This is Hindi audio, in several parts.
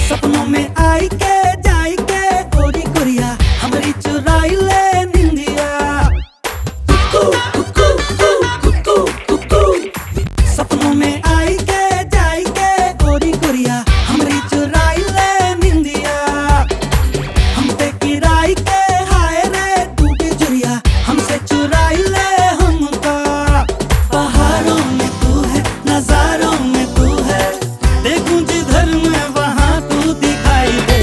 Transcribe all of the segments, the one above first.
सपनों में आई के जाई के गोरी गुड़िया हमारी चुराई ले निंदिया। सपनों में आई के जाई के गोरी गुड़िया हमारी चुराई ले निंदिया। हम पे किराई के हाय रे तू भी जुरिया हमसे चुराई ले हमका। पहाड़ों में तू है नजारों में तू है देखूं जिधर मैं वहां तू दिखाई दे।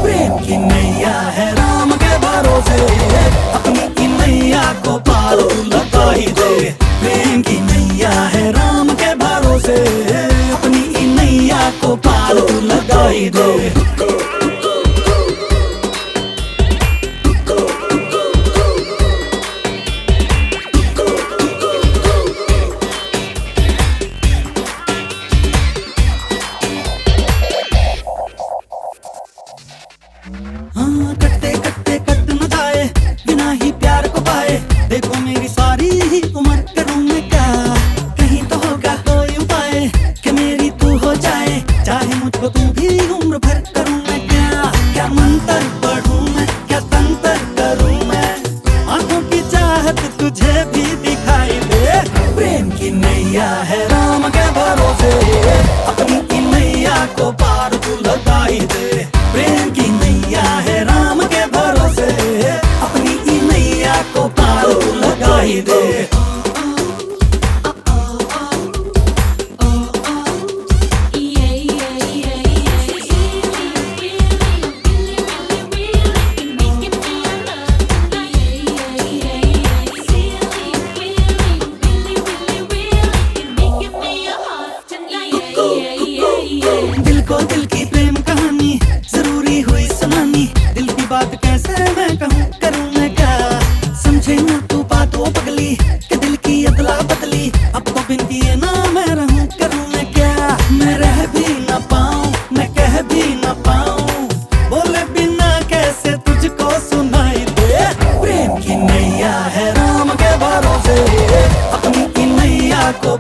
प्रेम की नैया है राम के भरोसे अपनी की नैया को पार तू लगा ही दे। प्रेम की नैया है राम के भरोसे अपनी की नैया को पार तू लगा ही दे। हाँ कटते कटते कट न जाए बिना ही प्यार को पाए। देखो मेरी सारी ही उम्र करूं मैं क्या कहीं तो होगा कोई उपाय कि मेरी तू हो जाए। चाहे मुझको तू भी उम्र भर करूं मैं क्या क्या मंत्र पढ़ूं मैं क्या तंत्र करूं मैं आंखों की चाहत तुझे भी दिखाई दे। प्रेम की नैया है राम के भरोसे अपनी की नैया को पार तू लगा ही दे। प्रेम की नैया है राम के भरोसे अपनी की नैया को पार तू लगा ही दे। दिल को दिल की प्रेम कहानी जरूरी हुई सुनानी। दिल की बात कैसे मैं कहूँ करूँ मैं क्या समझे ना तू बात वो पगली कि दिल की अदला बदली। अब तो बिन किए ना मैं रहूँ करूँ मैं क्या मैं रह भी ना पाऊँ मैं कह भी ना पाऊँ बोले बिना कैसे तुझको सुनाई दे। प्रेम की नैया है राम के भरोसे अपनी की नैया को